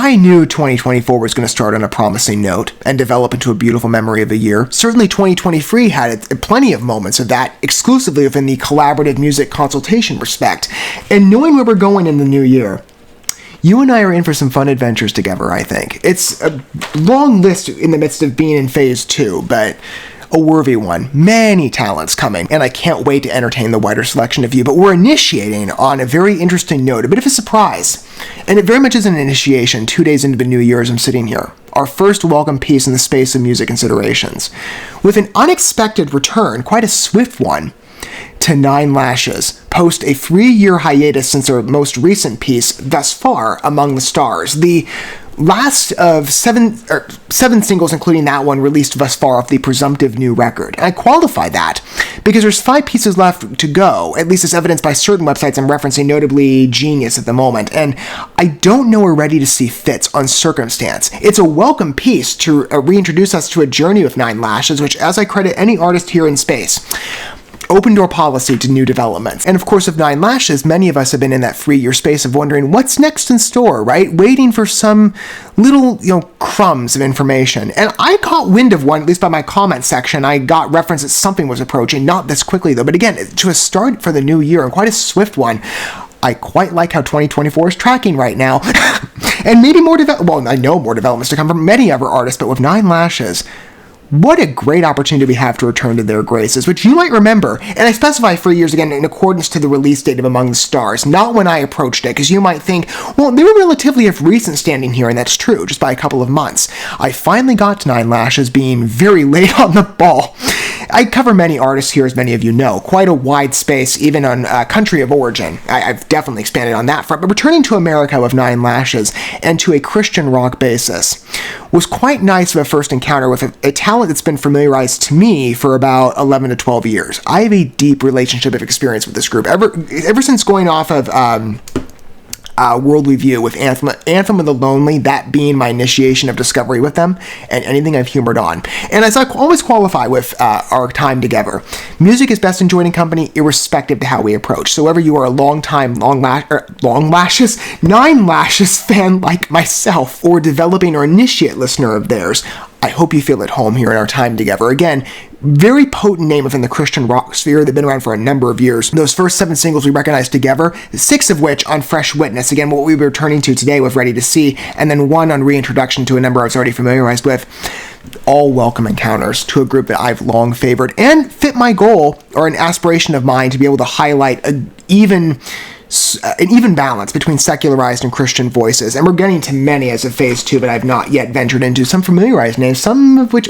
I knew 2024 was going to start on a promising note and develop into a beautiful memory of a year. Certainly 2023 had plenty of moments of that, exclusively within the collaborative music consultation respect. And knowing where we're going in the new year, you and I are in for some fun adventures together, I think. It's a long list in the midst of being in phase 2, but a worthy one. Many talents coming, and I can't wait to entertain the wider selection of you. But we're initiating on a very interesting note, a bit of a surprise. And it very much is an initiation 2 days into the new year as I'm sitting here. Our first welcome piece in the space of music considerations. With an unexpected return, quite a swift one, to 9 Lashes, post a 3-year hiatus since their most recent piece, Thus Far Among the Stars. The last of seven singles, including that one, released thus far off the presumptive new record. And I qualify that because there's 5 pieces left to go, at least as evidenced by certain websites I'm referencing, notably Genius at the moment, and I don't know we're ready to see fits on Circumstance. It's a welcome piece to reintroduce us to a journey with 9 Lashes, which, as I credit any artist here in space, open door policy to new developments. And of course, with 9 Lashes, many of us have been in that 3-year space of wondering what's next in store, right? Waiting for some little, crumbs of information. And I caught wind of one, at least by my comment section. I got reference that something was approaching, not this quickly though, but again, to a start for the new year, and quite a swift one. I quite like how 2024 is tracking right now. And maybe more I know more developments to come from many other artists, but with 9 Lashes, what a great opportunity we have to return to their graces, which you might remember, and I specify 3 years again in accordance to the release date of Among the Stars, not when I approached it, because you might think, well, they were relatively of recent standing here, and that's true, just by a couple of months. I finally got to 9 Lashes being very late on the ball. I cover many artists here, as many of you know, quite a wide space, even on country of origin. I've definitely expanded on that front, but returning to America with 9 Lashes and to a Christian rock basis was quite nice of a first encounter with a talent that's been familiarized to me for about 11 to 12 years. I have a deep relationship of experience with this group. Ever since going off of Worldly View with Anthem of the Lonely, that being my initiation of discovery with them, and anything I've humored on. And as I always qualify with our time together, music is best enjoyed in company irrespective to how we approach. So whether you are a long-time 9 Lashes fan like myself, or developing or initiate listener of theirs, I hope you feel at home here in our time together. Again, very potent name within the Christian rock sphere. They've been around for a number of years. Those first 7 singles we recognized together, 6 of which on Fresh Witness, again, what we were returning to today with Ready to See, and then 1 on reintroduction to a number I was already familiarized with. All welcome encounters to a group that I've long favored and fit my goal, or an aspiration of mine, to be able to highlight an even balance between secularized and Christian voices. And we're getting to many as of phase 2, but I've not yet ventured into some familiarized names, some of which,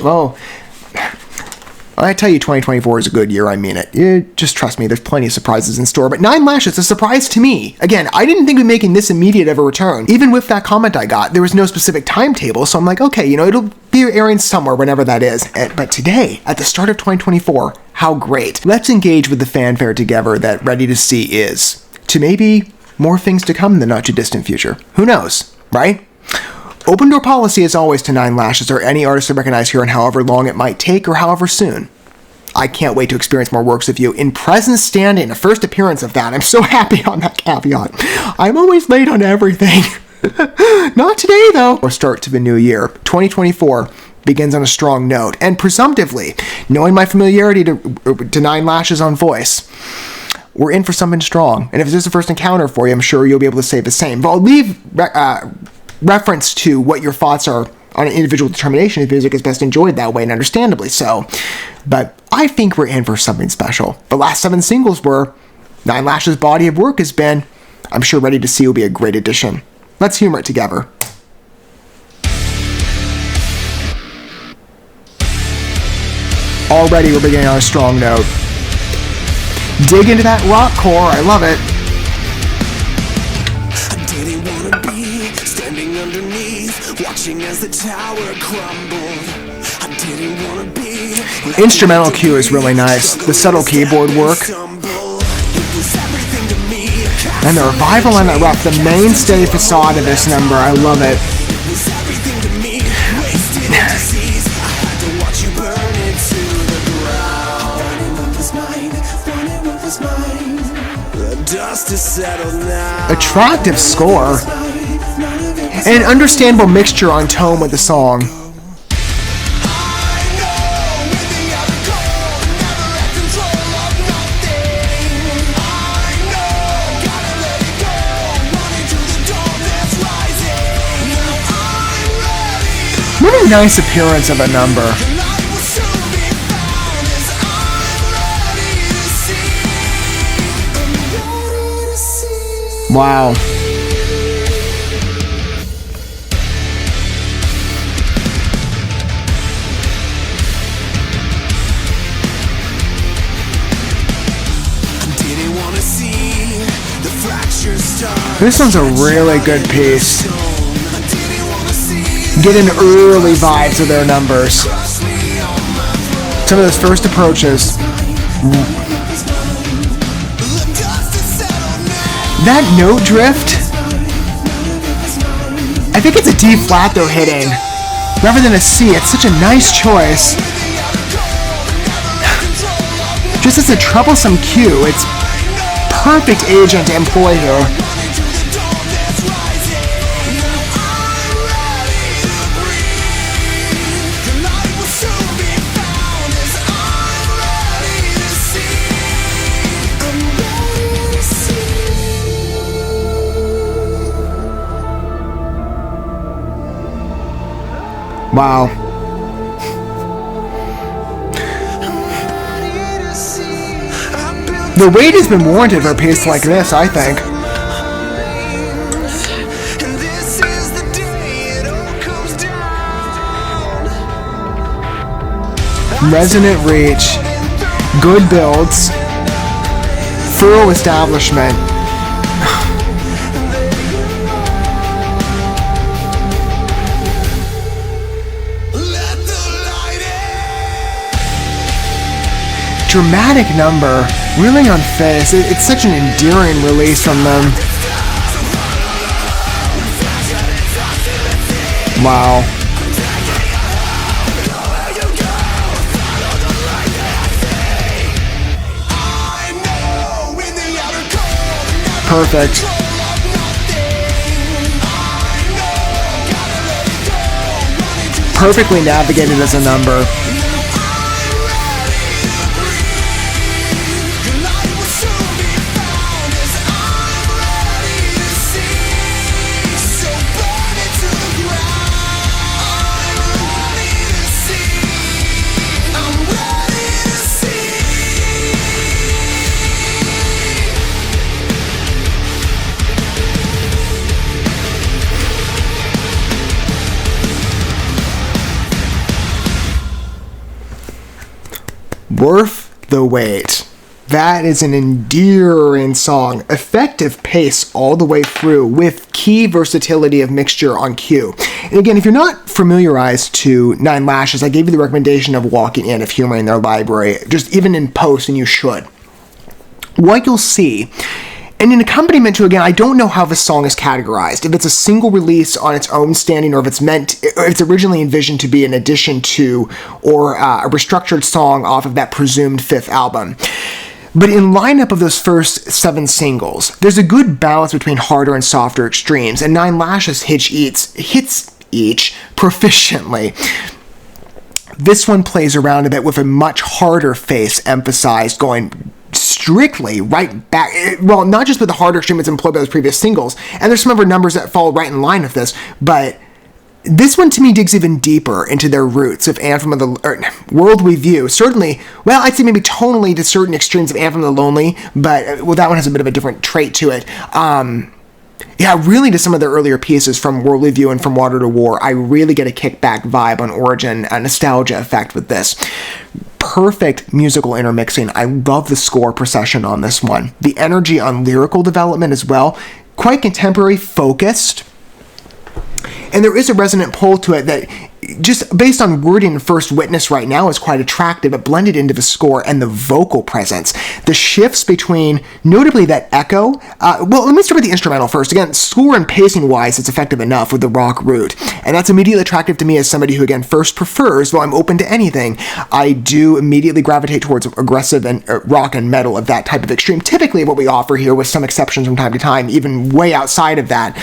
I tell you 2024 is a good year, I mean it. Just trust me, there's plenty of surprises in store. But 9 Lashes, a surprise to me. Again, I didn't think we'd be making this immediate of a return. Even with that comment I got, there was no specific timetable, so I'm like, okay, it'll be airing somewhere whenever that is. But today, at the start of 2024, how great. Let's engage with the fanfare together that Ready to See is, to maybe more things to come in the not-too-distant future. Who knows, right? Open door policy, as always, to 9 Lashes, or any artist to recognize here, and however long it might take, or however soon. I can't wait to experience more works of you in present standing, a first appearance of that. I'm so happy on that caveat. I'm always late on everything. Not today, though. Or start to the new year. 2024 begins on a strong note, and presumptively, knowing my familiarity to 9 Lashes on voice, we're in for something strong. And if this is the first encounter for you, I'm sure you'll be able to say the same. But I'll leave reference to what your thoughts are on an individual determination if music is best enjoyed that way, and understandably so. But I think we're in for something special. The last 7 singles were. 9 Lashes' body of work has been. I'm sure Ready to See will be a great addition. Let's humor it together. Already we're beginning on a strong note. Dig into that rock core, I love it. I didn't wanna be standing underneath, watching as the tower crumbled. I didn't wanna be. Instrumental cue is really nice. The subtle keyboard work. And the revival on that rock, the mainstay facade of this number, I love it. Attractive score. and an understandable mixture on tone with the song. What a nice appearance of a number. Wow. This one's a really good piece. Getting early vibes of their numbers. Some of those first approaches. That note drift, I think it's a D flat they're hitting rather than a C. It's such a nice choice. Just as a troublesome cue, it's perfect agent to employ here. Wow. The wait has been warranted for a piece like this, I think. Resonant reach, good builds, thorough establishment. Dramatic number, really on face. It's such an endearing release from them. Wow. Perfect. Perfectly navigated as a number. Worth the wait. That is an endearing song. Effective pace all the way through with key versatility of mixture on cue. And again, if you're not familiarized to Nine Lashes, I gave you the recommendation of walking in, of humoring their library, just even in post, and you should. What you'll see, and in accompaniment to, again, I don't know how this song is categorized. If it's a single release on its own standing, or if it's originally envisioned to be an addition to, or a restructured song off of that presumed fifth album. But in lineup of those first 7 singles, there's a good balance between harder and softer extremes, and Nine Lashes hits each proficiently. This one plays around a bit with a much harder face emphasized, going strictly right back, well, not just with the harder extreme that's employed by those previous singles, and there's some other numbers that fall right in line with this, but this one to me digs even deeper into their roots of Anthem of the World We View. Certainly, well, I'd say maybe tonally to certain extremes of Anthem of the Lonely, but well, that one has a bit of a different trait to it. Yeah, really to some of their earlier pieces from Worldly View and from Water to War, I really get a kickback vibe on Origin, a nostalgia effect with this. Perfect musical intermixing. I love the score procession on this one. The energy on lyrical development as well. Quite contemporary, focused. And there is a resonant pull to it that, just based on wording and First Witness right now, is quite attractive, but blended into the score and the vocal presence. The shifts between, notably that echo, well, let me start with the instrumental first. Again, score and pacing-wise, it's effective enough with the rock root, and that's immediately attractive to me as somebody who, again, first prefers, though I'm open to anything, I do immediately gravitate towards aggressive and rock and metal of that type of extreme. Typically what we offer here, with some exceptions from time to time, even way outside of that,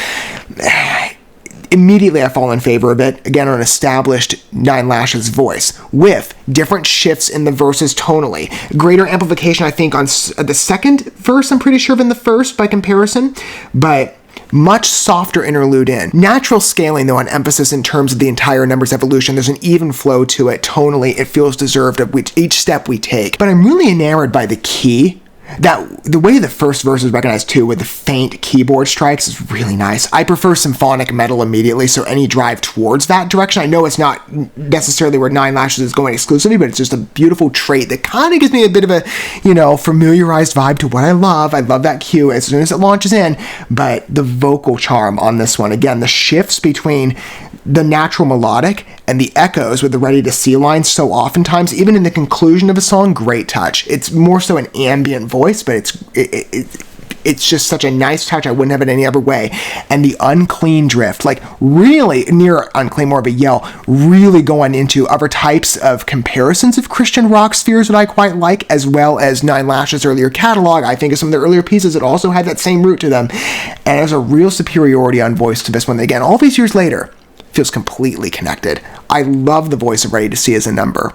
Immediately I fall in favor of it, again on established Nine Lashes voice, with different shifts in the verses tonally. Greater amplification, I think, on the second verse, I'm pretty sure, than the first by comparison, but much softer interlude in. Natural scaling, though, on emphasis in terms of the entire number's evolution. There's an even flow to it. Tonally, it feels deserved of each step we take. But I'm really enamored by the key. That the way the first verse is recognized too, with the faint keyboard strikes, is really nice. I prefer symphonic metal immediately, so any drive towards that direction. I know it's not necessarily where Nine Lashes is going exclusively, but it's just a beautiful trait that kind of gives me a bit of a, familiarized vibe to what I love. I love that cue as soon as it launches in, but the vocal charm on this one, again, the shifts between the natural melodic and the echoes with the ready to see lines so oftentimes, even in the conclusion of a song, great touch. It's more so an ambient voice, but it's just such a nice touch. I wouldn't have it any other way. And the unclean drift, like really near unclean, more of a yell, really going into other types of comparisons of Christian rock spheres that I quite like, as well as Nine Lashes' earlier catalog. I think of some of the earlier pieces that also had that same root to them. And there's a real superiority on voice to this one. Again, all these years later, feels completely connected. I love the voice of Ready to See as a number.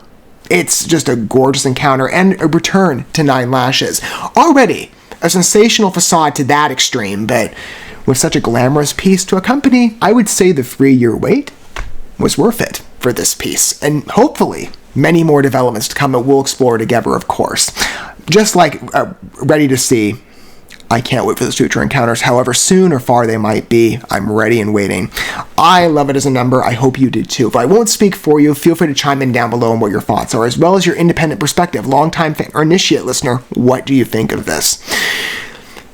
It's just a gorgeous encounter and a return to Nine Lashes. Already a sensational facade to that extreme, but with such a glamorous piece to accompany, I would say the 3-year wait was worth it for this piece. And hopefully many more developments to come that we'll explore together, of course. Just like Ready to See, I can't wait for those future encounters, however soon or far they might be. I'm ready and waiting. I love it as a number. I hope you did too. If I won't speak for you, feel free to chime in down below on what your thoughts are, as well as your independent perspective. Longtime fan or initiate listener, what do you think of this?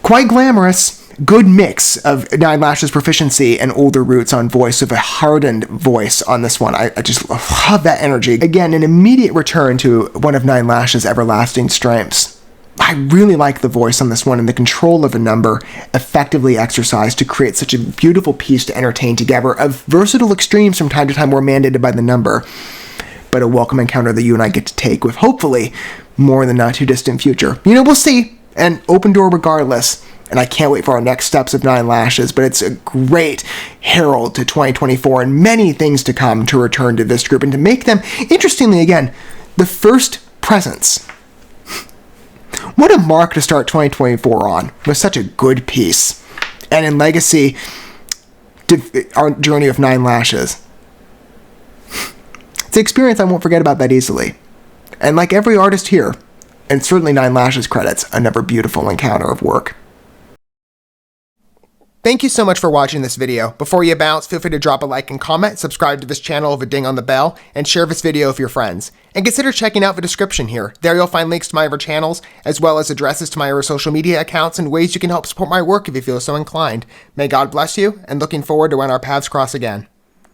Quite glamorous. Good mix of Nine Lashes proficiency and older roots on voice, with a hardened voice on this one. I just love that energy. Again, an immediate return to one of Nine Lashes' everlasting strengths. I really like the voice on this one and the control of a number effectively exercised to create such a beautiful piece to entertain together, of versatile extremes from time to time were mandated by the number, but a welcome encounter that you and I get to take with hopefully more in the not too distant future. We'll see, and open door regardless. And I can't wait for our next steps of Nine Lashes, but it's a great herald to 2024 and many things to come to return to this group and to make them, interestingly again, the first presence. What a mark to start 2024 on, with such a good piece. And in legacy, our journey of Nine Lashes. It's an experience I won't forget about that easily. And like every artist here, and certainly Nine Lashes credits, another beautiful encounter of work. Thank you so much for watching this video. Before you bounce, feel free to drop a like and comment, subscribe to this channel with a ding on the bell, and share this video with your friends. And consider checking out the description here. There you'll find links to my other channels, as well as addresses to my other social media accounts and ways you can help support my work if you feel so inclined. May God bless you, and looking forward to when our paths cross again.